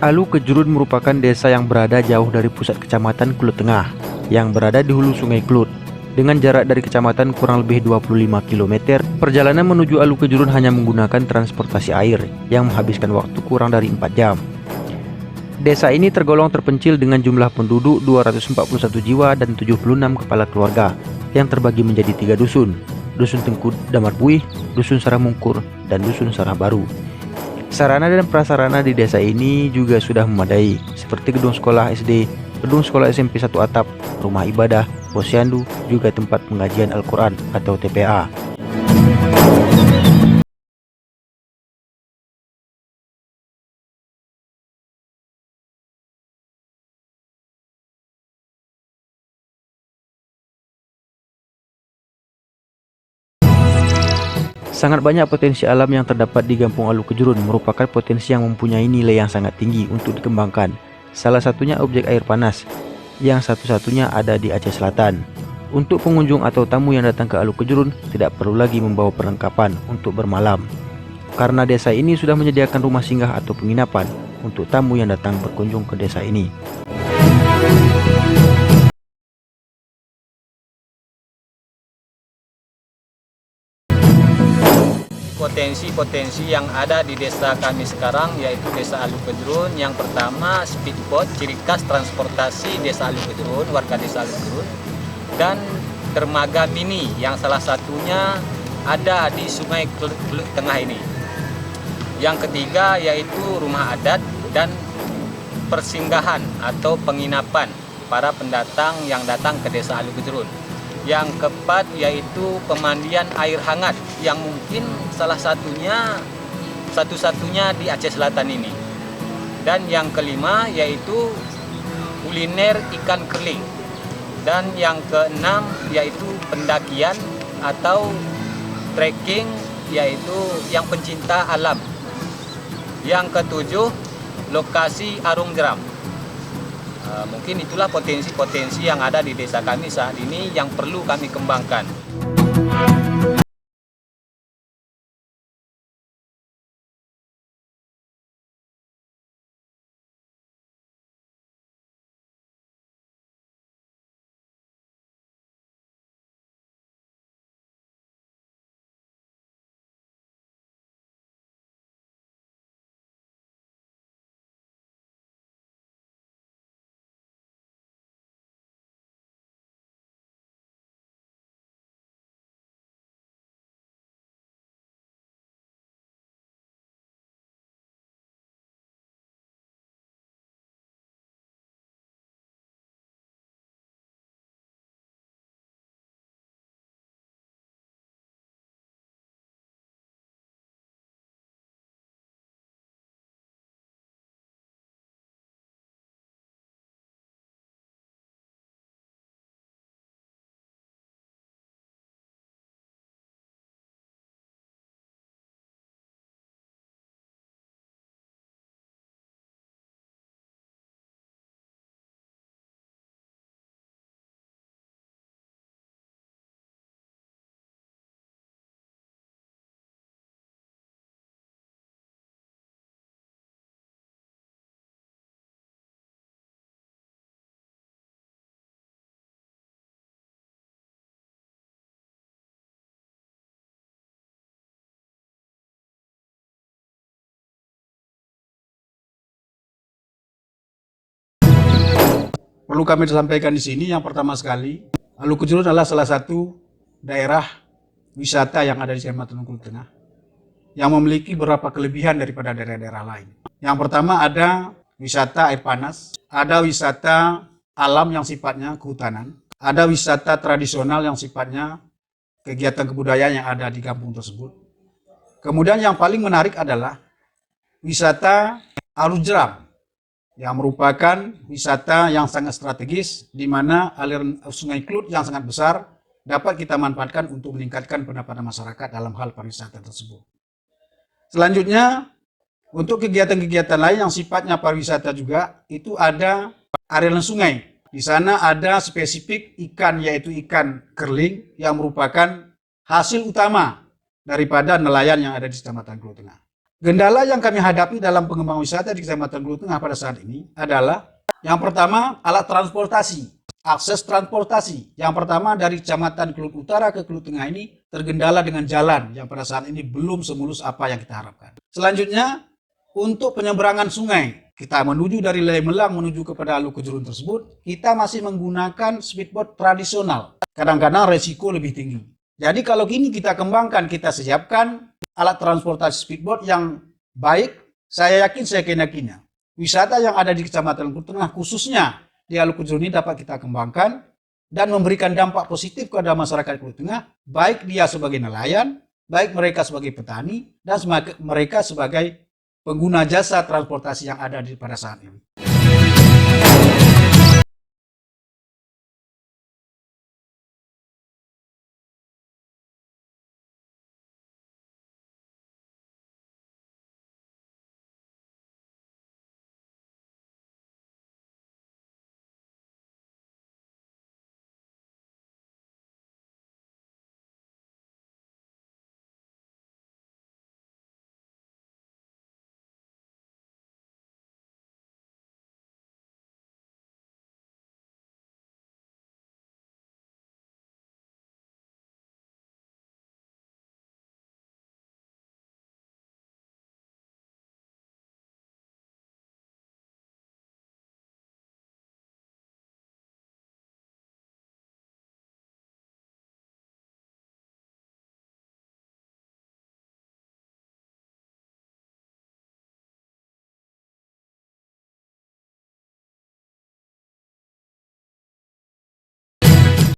Alu Kejurun merupakan desa yang berada jauh dari pusat kecamatan Kluth Tengah, yang berada di hulu Sungai Kluth. Dengan jarak dari kecamatan kurang lebih 25 km, perjalanan menuju Alu Kejurun hanya menggunakan transportasi air yang menghabiskan waktu kurang dari 4 jam. Desa ini tergolong terpencil dengan jumlah penduduk 241 jiwa dan 76 kepala keluarga yang terbagi menjadi 3 dusun, Dusun Tengku Damar Buih, Dusun Sarah Mungkur, dan Dusun Sarah Baru. Sarana dan prasarana di desa ini juga sudah memadai, seperti gedung sekolah SD, gedung sekolah SMP 1 atap, rumah ibadah, posyandu, juga tempat pengajian Al-Quran atau TPA. Sangat banyak potensi alam yang terdapat di Kampung Alu Kejurun, merupakan potensi yang mempunyai nilai yang sangat tinggi untuk dikembangkan. Salah satunya objek air panas, yang satu-satunya ada di Aceh Selatan. Untuk pengunjung atau tamu yang datang ke Alu Kejurun, tidak perlu lagi membawa perlengkapan untuk bermalam, karena desa ini sudah menyediakan rumah singgah atau penginapan untuk tamu yang datang berkunjung ke desa ini. Potensi-potensi yang ada di desa kami sekarang yaitu Desa Alu Kejurun. Yang pertama, speedboat, ciri khas transportasi Desa Alu Kejurun, warga Desa Alu Kejurun, dan dermaga mini yang salah satunya ada di Sungai Kluth Tengah ini. Yang ketiga yaitu rumah adat dan persinggahan atau penginapan para pendatang yang datang ke Desa Alu Kejurun. Yang keempat yaitu pemandian air hangat yang mungkin salah satu-satunya di Aceh Selatan ini. Dan yang kelima yaitu kuliner ikan kerling. Dan yang keenam yaitu pendakian atau trekking, yaitu yang pencinta alam. Yang ketujuh, lokasi Arung Jeram. Mungkin itulah potensi-potensi yang ada di desa kami saat ini yang perlu kami kembangkan. Perlu kami sampaikan di sini, yang pertama sekali, Alu Kejurun adalah salah satu daerah wisata yang ada di Kecamatan Kluth Tengah yang memiliki beberapa kelebihan daripada daerah-daerah lain. Yang pertama ada wisata air panas, ada wisata alam yang sifatnya kehutanan, ada wisata tradisional yang sifatnya kegiatan kebudayaan yang ada di kampung tersebut. Kemudian yang paling menarik adalah wisata Arung Jeram, yang merupakan wisata yang sangat strategis, di mana aliran Sungai Kluth yang sangat besar dapat kita manfaatkan untuk meningkatkan pendapatan masyarakat dalam hal pariwisata tersebut. Selanjutnya, untuk kegiatan-kegiatan lain yang sifatnya pariwisata juga, itu ada aliran sungai. Di sana ada spesifik ikan, yaitu ikan kerling, yang merupakan hasil utama daripada nelayan yang ada di Kecamatan Kluth Tengah. Kendala yang kami hadapi dalam pengembangan wisata di Kecamatan Kelut Tengah pada saat ini adalah yang pertama alat transportasi, akses transportasi. Yang pertama dari Kecamatan Kelut Utara ke Kelut Tengah ini tergendala dengan jalan yang pada saat ini belum semulus apa yang kita harapkan. Selanjutnya untuk penyeberangan sungai, kita menuju dari Lele Melang menuju kepada Alu Kejurun tersebut, kita masih menggunakan speedboat tradisional. Kadang-kadang resiko lebih tinggi. Jadi kalau kini kita kembangkan, kita siapkan alat transportasi speedboat yang baik, saya yakin saya yakinnya wisata yang ada di Kecamatan Kelut Tengah khususnya di Alu Kejurun ini dapat kita kembangkan dan memberikan dampak positif kepada masyarakat Kelut Tengah, baik dia sebagai nelayan, baik mereka sebagai petani, dan mereka sebagai pengguna jasa transportasi yang ada pada saat ini.